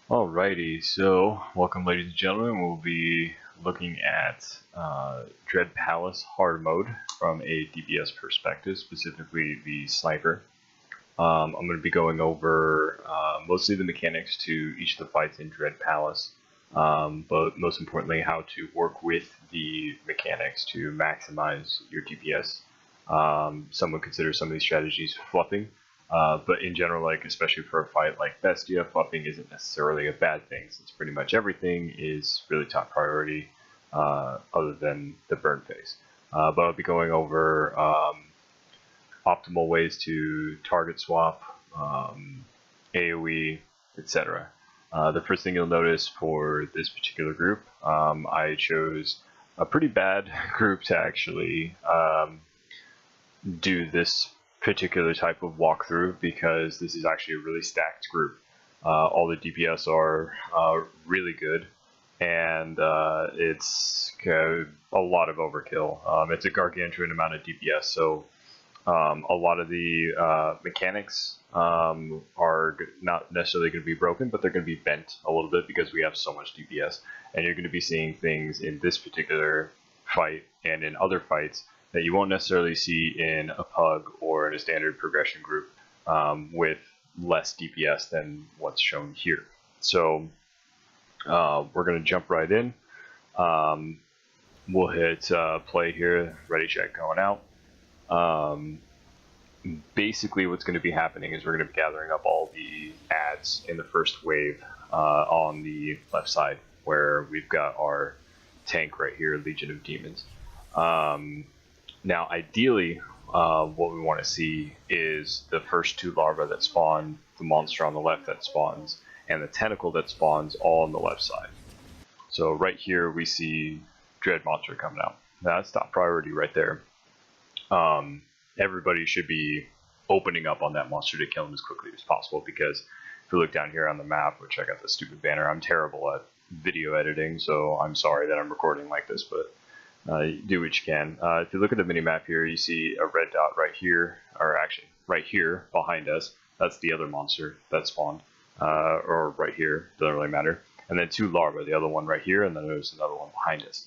Alrighty, so welcome ladies and gentlemen. We'll be looking at Dread Palace hard mode from a DPS perspective, specifically the sniper. I'm going to be going over mostly the mechanics to each of the fights in Dread Palace, but most importantly how to work with the mechanics to maximize your DPS. Some would consider some of these strategies fluffing. But in general, like especially for a fight like Bestia, fluffing isn't necessarily a bad thing, since pretty much everything is really top priority, other than the burn phase. But I'll be going over optimal ways to target swap, AoE, etc. The first thing you'll notice for this particular group, I chose a pretty bad group to actually do this particular type of walkthrough, because this is actually a really stacked group. All the DPS are really good, and it's a lot of overkill. It's a gargantuan amount of DPS, so a lot of the mechanics are not necessarily going to be broken, but they're going to be bent a little bit because we have so much DPS, and you're going to be seeing things in this particular fight and in other fights that you won't necessarily see in a pug or in a standard progression group with less DPS than what's shown here. So we're going to jump right in. We'll hit play here, ready, check, going out. Basically what's going to be happening is we're going to be gathering up all the ads in the first wave on the left side, where we've got our tank right here, Legion of Demons. Now, ideally, what we want to see is the first two larvae that spawn, the monster on the left that spawns, and the tentacle that spawns all on the left side. So right here we see Dread Monster coming out. That's top priority right there. Everybody should be opening up on that monster to kill him as quickly as possible, because if you look down here on the map, which I got the stupid banner, I'm terrible at video editing, so I'm sorry that I'm recording like this, but do what you can. If you look at the mini-map here, you see a red dot right here, or actually right here behind us. That's the other monster that spawned, or right here, doesn't really matter. And then two larvae, the other one right here, and then there's another one behind us.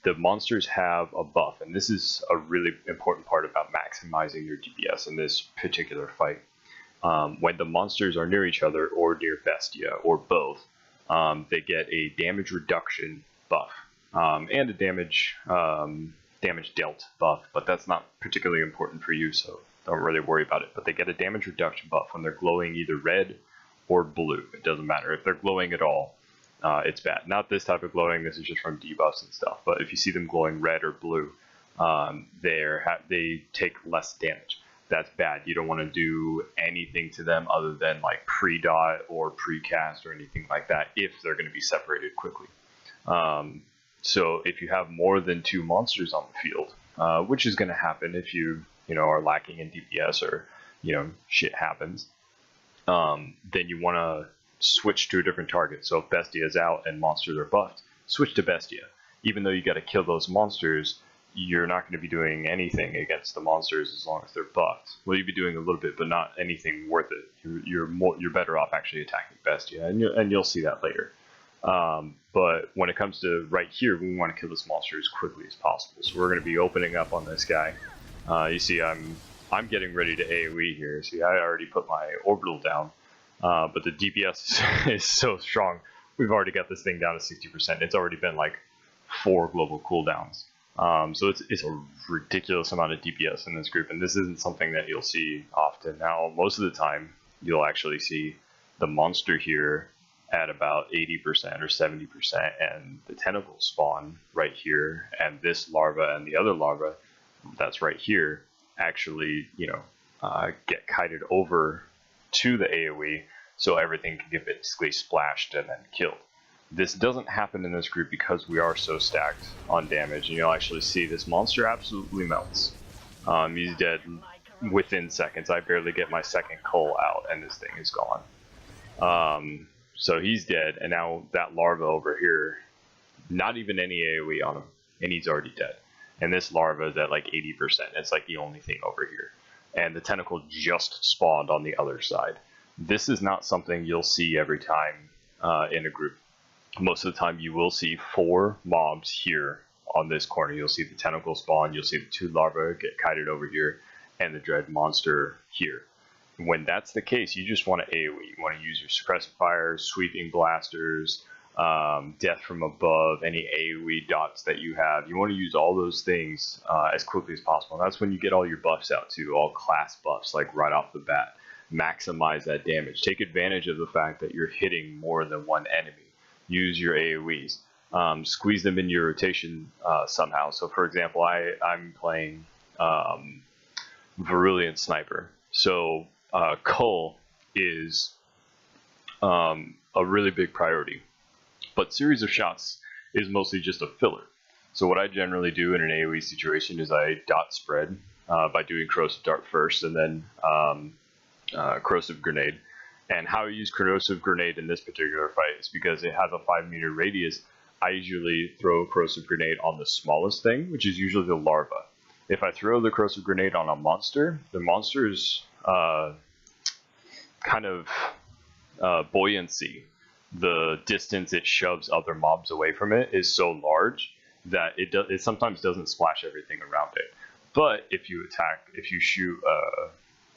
The monsters have a buff, and this is a really important part about maximizing your DPS in this particular fight. When the monsters are near each other, or near Bestia, or both, they get a damage reduction buff. And a damage dealt buff, but that's not particularly important for you, so don't really worry about it. But they get a damage reduction buff when they're glowing either red or blue. It doesn't matter. If they're glowing at all, it's bad. Not this type of glowing, this is just from debuffs and stuff, but if you see them glowing red or blue, they take less damage. That's bad. You don't want to do anything to them other than like pre-dot or pre-cast or anything like that if they're going to be separated quickly. So if you have more than two monsters on the field, which is going to happen if you are lacking in DPS, or shit happens, then you want to switch to a different target. So if Bestia is out and monsters are buffed, switch to Bestia. Even though you got to kill those monsters, you're not going to be doing anything against the monsters as long as they're buffed. Well, you'll be doing a little bit, but not anything worth it. You're better off actually attacking Bestia, and you'll see that later. But when it comes to right here, we want to kill this monster as quickly as possible. So we're going to be opening up on this guy. You see, I'm getting ready to AoE here. See, I already put my orbital down, but the DPS is so strong. We've already got this thing down to 60%. It's already been like 4 global cooldowns. So it's a ridiculous amount of DPS in this group, and this isn't something that you'll see often. Now, most of the time, you'll actually see the monster here at about 80% or 70%, and the tentacles spawn right here, and this larva and the other larva that's right here actually, get kited over to the AoE, so everything can get basically splashed and then killed. This doesn't happen in this group because we are so stacked on damage, and you'll actually see this monster absolutely melts. He's dead within seconds. I barely get my second cull out, and this thing is gone. So he's dead, and now that larva over here, not even any AoE on him, and he's already dead. And this larva is at like 80%. It's like the only thing over here. And the tentacle just spawned on the other side. This is not something you'll see every time in a group. Most of the time you will see 4 mobs here on this corner. You'll see the tentacle spawn, you'll see the 2 larvae get kited over here, and the dread monster here. When that's the case, you just want to AoE. You want to use your suppressive fire, sweeping blasters, death from above, any AoE dots that you have. You want to use all those things as quickly as possible. And that's when you get all your buffs out too, all class buffs, like right off the bat. Maximize that damage. Take advantage of the fact that you're hitting more than one enemy. Use your AoEs. Squeeze them in your rotation somehow. So for example, I'm playing Virulent Sniper. So Cull is a really big priority. But series of shots is mostly just a filler. So what I generally do in an AoE situation is I dot spread by doing Corrosive Dart first, and then Corrosive Grenade. And how I use Corrosive Grenade in this particular fight is because it has a 5-meter radius. I usually throw Corrosive Grenade on the smallest thing, which is usually the larva. If I throw the Corrosive Grenade on a monster, the monster's kind of buoyancy, the distance it shoves other mobs away from it, is so large that it sometimes doesn't splash everything around it. But if you shoot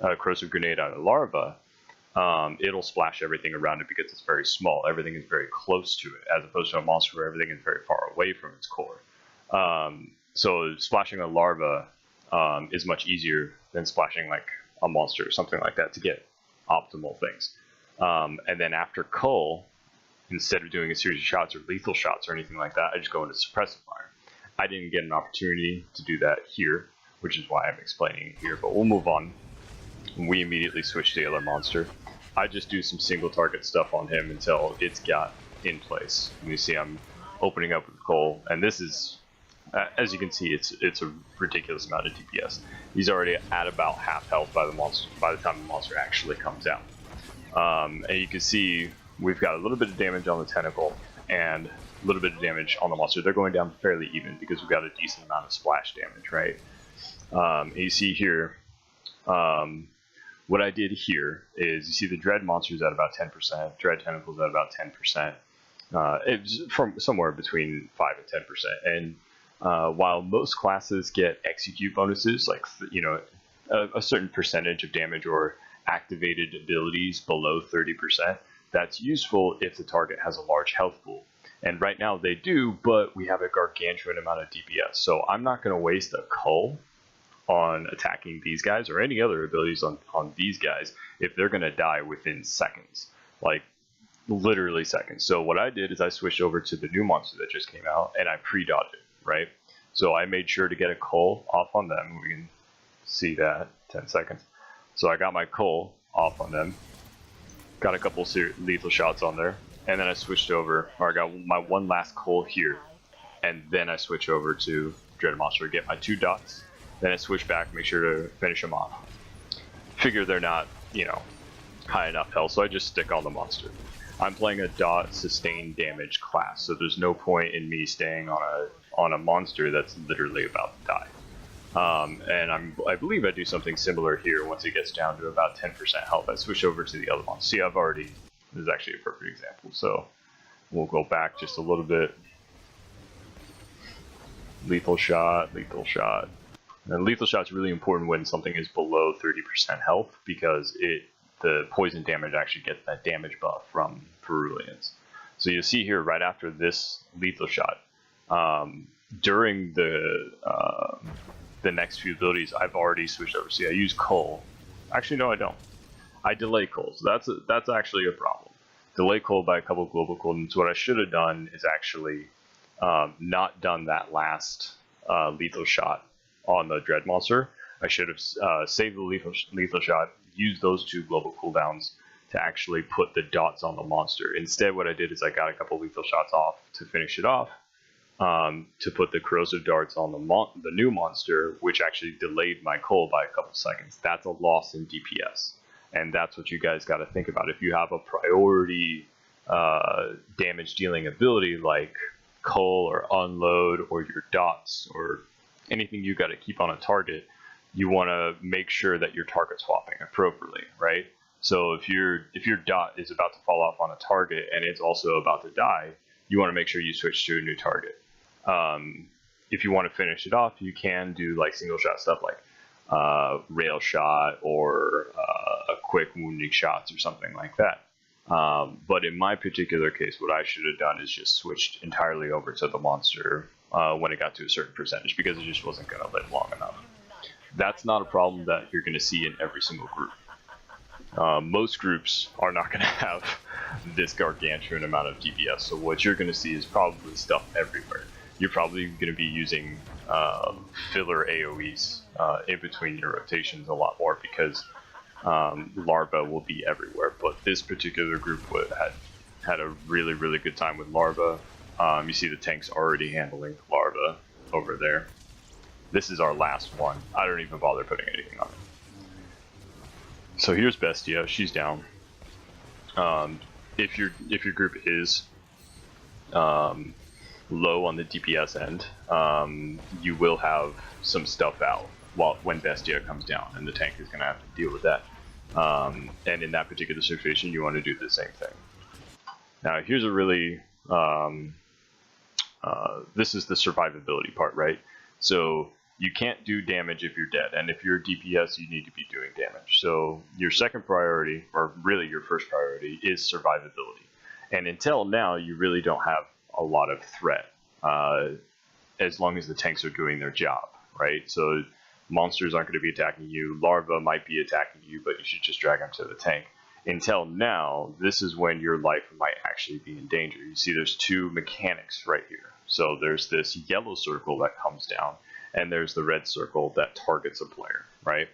a Corrosive Grenade at a larva, it'll splash everything around it because it's very small. Everything is very close to it, as opposed to a monster where everything is very far away from its core. So splashing a larva is much easier than splashing like a monster or something like that to get optimal things. And then after Cull, instead of doing a series of shots or lethal shots or anything like that, I just go into suppressive fire. I didn't get an opportunity to do that here, which is why I'm explaining it here, but we'll move on. We immediately switch to the other monster. I just do some single target stuff on him until it's got in place. And you see I'm opening up with Cull, and this is, as you can see, it's a ridiculous amount of DPS. He's already at about half health by the time the monster actually comes out. And you can see we've got a little bit of damage on the tentacle and a little bit of damage on the monster. They're going down fairly even because we've got a decent amount of splash damage, right? And you see here, what I did here is, you see the dread monster's at about 10%, dread tentacles at about 10%. It's from somewhere between 5 and 10%. And while most classes get execute bonuses, like a certain percentage of damage or activated abilities below 30%, that's useful if the target has a large health pool. And right now they do, but we have a gargantuan amount of DPS. So I'm not going to waste a Cull on attacking these guys or any other abilities on these guys if they're going to die within seconds, like literally seconds. So what I did is I switched over to the new monster that just came out, and I pre-dodged it, right? So I made sure to get a Cull off on them. We can see that, 10 seconds. So I got my Cull off on them, got a couple lethal shots on there, and then I switched over, or I got my one last Cull here, and then I switch over to Dread Monster, get my 2 dots, then I switch back, make sure to finish them off. Figure they're not, high enough health, so I just stick on the monster. I'm playing a dot sustained damage class, so there's no point in me staying on a monster that's literally about to die. And I believe I do something similar here once it gets down to about 10% health. I switch over to the other one. See, this is actually a perfect example. So we'll go back just a little bit. Lethal shot, lethal shot. And lethal shot's really important when something is below 30% health, because the poison damage actually gets that damage buff from Virulence. So you'll see here right after this lethal shot, during the next few abilities, I've already switched over. See, I use Cull. Actually, no, I don't. I delay Cull, so that's actually a problem. Delay Cull by a couple global cooldowns. What I should have done is actually not done that last lethal shot on the Dread Monster. I should have saved the lethal shot, used those 2 global cooldowns to actually put the dots on the monster. Instead, what I did is I got a couple lethal shots off to finish it off, to put the corrosive darts on the new monster, which actually delayed my Cull by a couple seconds. That's a loss in DPS, and that's what you guys got to think about. If you have a priority damage dealing ability like Cull or Unload or your dots or anything you got to keep on a target, you want to make sure that you're target swapping appropriately, right? So if your dot is about to fall off on a target and it's also about to die, you want to make sure you switch to a new target. If you want to finish it off, you can do like single shot stuff like rail shot or a quick wounding shots or something like that. But in my particular case, what I should have done is just switched entirely over to the monster when it got to a certain percentage, because it just wasn't going to live long enough. That's not a problem that you're going to see in every single group. Most groups are not going to have this gargantuan amount of DPS, so what you're going to see is probably stuff everywhere. You're probably going to be using filler AoEs in between your rotations a lot more, because larva will be everywhere. But this particular group had a really, really good time with larva. You see the tanks already handling larva over there. This is our last one. I don't even bother putting anything on it. So here's Bestia. She's down. If your group is low on the DPS end, you will have some stuff out when Bestia comes down, and the tank is going to have to deal with that. And in that particular situation, you want to do the same thing. Now, here's a really this is the survivability part, right? So you can't do damage if you're dead, and if you're DPS, you need to be doing damage. So your second priority, or really your first priority, is survivability. And until now, you really don't have a lot of threat, as long as the tanks are doing their job, right? So monsters aren't going to be attacking you. Larva might be attacking you, but you should just drag them to the tank. Until now, this is when your life might actually be in danger. You see there's two mechanics right here. So there's this yellow circle that comes down, and there's the red circle that targets a player, right?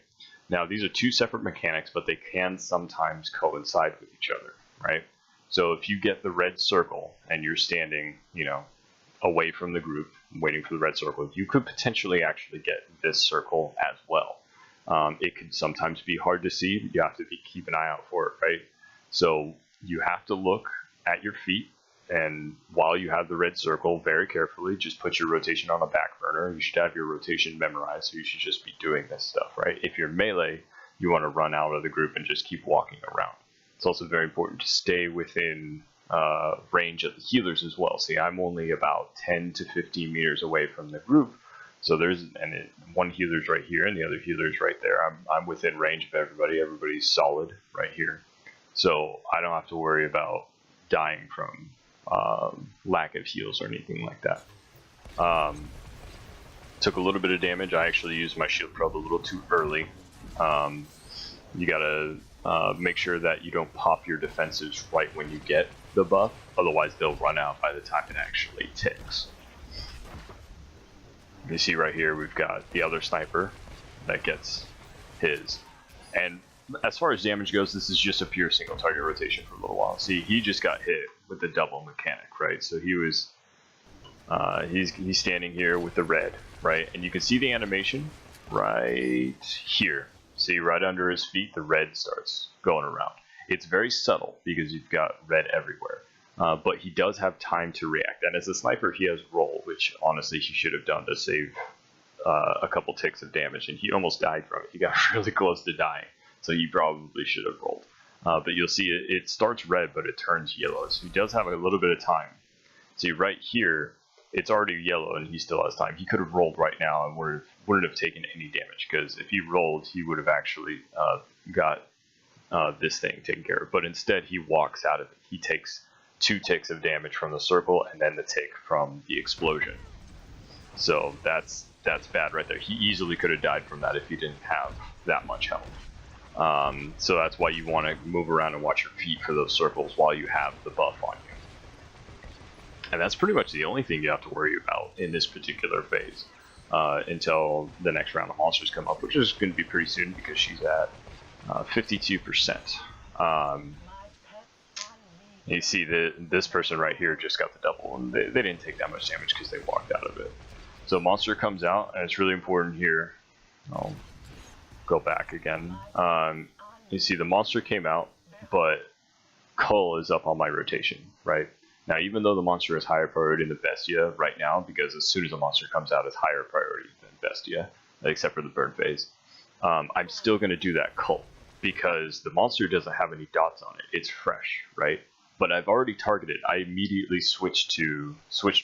Now, these are two separate mechanics, but they can sometimes coincide with each other, right? So if you get the red circle and you're standing, away from the group, waiting for the red circle, you could potentially actually get this circle as well. It could sometimes be hard to see. You have to keep an eye out for it, right? So you have to look at your feet, and while you have the red circle, very carefully, just put your rotation on a back burner. You should have your rotation memorized, so you should just be doing this stuff, right? If you're melee, you want to run out of the group and just keep walking around. It's also very important to stay within range of the healers as well. See, I'm only about 10 to 15 meters away from the group, so one healer's right here and the other healer's right there. I'm within range of everybody. Everybody's solid right here, so I don't have to worry about dying from lack of heals or anything like that. Took a little bit of damage. I actually used my shield probe a little too early. You gotta make sure that you don't pop your defensives right when you get the buff, otherwise they'll run out by the time it actually ticks. You see right here we've got the other sniper that gets his, and as far as damage goes, this is just a pure single target rotation for a little while. See, he just got hit with the double mechanic, right? So he was he's standing here with the red, right? And you can see the animation right here. See, right under his feet, the red starts going around. It's very subtle because you've got red everywhere, but he does have time to react. And as a sniper, he has roll, which honestly he should have done to save a couple ticks of damage, and he almost died from it. He got really close to dying, so he probably should have rolled. But you'll see it starts red, but it turns yellow, so he does have a little bit of time. See, right here, it's already yellow, and he still has time. He could have rolled right now and wouldn't have taken any damage, because if he rolled, he would have actually got this thing taken care of. But instead, he walks out of it. He takes 2 ticks of damage from the circle, and then the tick from the explosion. So that's bad right there. He easily could have died from that if he didn't have that much health. So that's why you want to move around and watch your feet for those circles while you have the buff on you. And that's pretty much the only thing you have to worry about in this particular phase until the next round of monsters come up, which is going to be pretty soon because she's at 52%. You see this person right here just got the double, and they didn't take that much damage because they walked out of it. So monster comes out, and it's really important here. I'll go back again. You see the monster came out, but Cull is up on my rotation, right? Now, even though the monster is higher priority than Bestia right now, because as soon as a monster comes out, it's higher priority than Bestia, except for the burn phase, I'm still going to do that Cull. because the monster doesn't have any dots on it. It's fresh, right? But I've already targeted. I immediately switched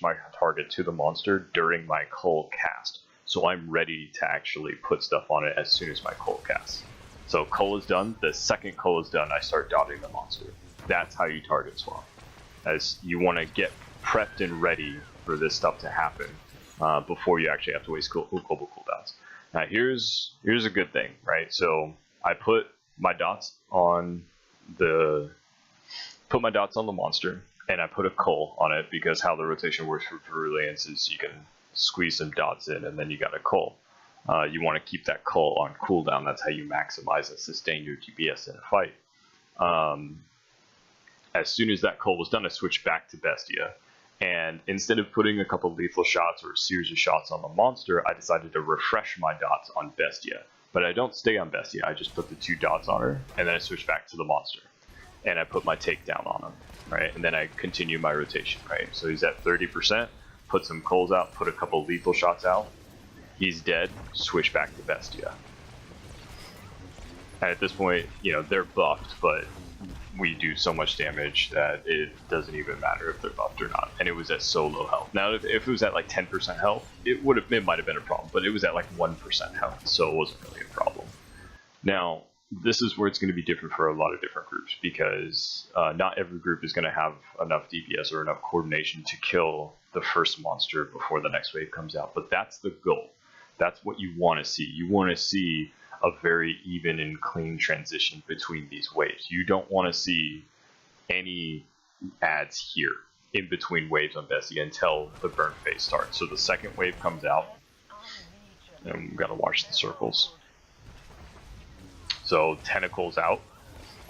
my target to the monster during my cull cast. So I'm ready to actually put stuff on it as soon as my cull casts. So cull is done. The second cull is done, I start dotting the monster. That's how you target swap. As you want to get prepped and ready for this stuff to happen before you actually have to waste global cooldowns. Now here's a good thing, right? So I put my dots on the monster, and I put a cull on it because how the rotation works for Virulence is you can squeeze some dots in and then you got a cull. You want to keep that cull on cooldown. That's how you maximize and sustain your DPS in a fight. As soon as that cull was done, I switched back to Bestia. And instead of putting a couple lethal shots or a series of shots on the monster, I decided to refresh my dots on Bestia. But I don't stay on Bestia, I just put the 2 dots on her, and then I switch back to the monster. And I put my takedown on him, right? And then I continue my rotation, right? So he's at 30%, put some culls out, put a couple lethal shots out. He's dead, switch back to Bestia. And at this point, you know, they're buffed, but we do so much damage that it doesn't even matter if they're buffed or not. And it was at so low health. Now, if it was at like 10% health, it might have been a problem, but it was at like 1% health, so it wasn't really a problem. Now, this is where it's going to be different for a lot of different groups, because not every group is going to have enough DPS or enough coordination to kill the first monster before the next wave comes out. But that's the goal. That's what you want to see. You want to see a very even and clean transition between these waves. You don't want to see any ads here in between waves on Bestia until the burn phase starts. So the second wave comes out, and we've got to watch the circles. So tentacles out.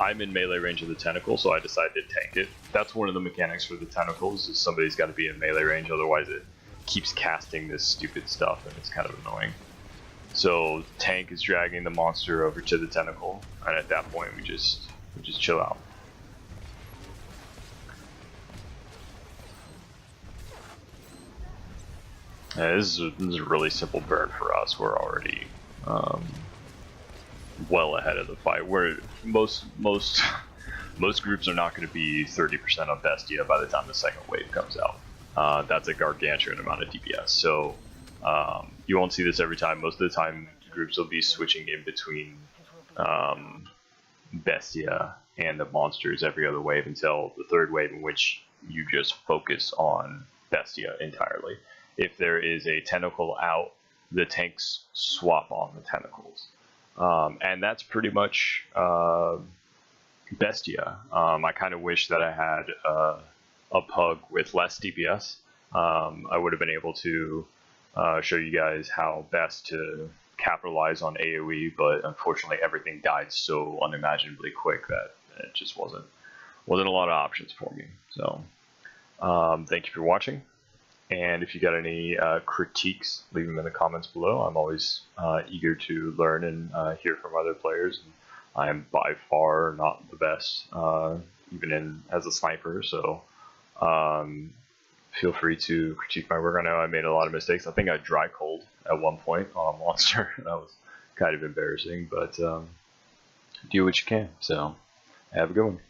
I'm in melee range of the tentacle, so I decided to tank it. That's one of the mechanics for the tentacles, is somebody's got to be in melee range, otherwise it keeps casting this stupid stuff, and it's kind of annoying. So tank is dragging the monster over to the tentacle, and at that point we just chill out. This is a really simple burn for us. We're already well ahead of the fight. Where most groups are not going to be 30% on Bestia by the time the second wave comes out. That's a gargantuan amount of DPS. So you won't see this every time. Most of the time, groups will be switching in between Bestia and the monsters every other wave until the third wave, in which you just focus on Bestia entirely. If there is a tentacle out, the tanks swap on the tentacles. And that's pretty much Bestia. I kind of wish that I had a pug with less DPS. I would have been able to show you guys how best to capitalize on AoE, but unfortunately everything died so unimaginably quick that it just wasn't a lot of options for me. So thank you for watching, and if you got any critiques, leave them in the comments below. I'm always eager to learn and hear from other players. I am by far not the best, even as a sniper, so feel free to critique my work. I know I made a lot of mistakes. I think I dry cold at one point on a monster. That was kind of embarrassing, but do what you can. So have a good one.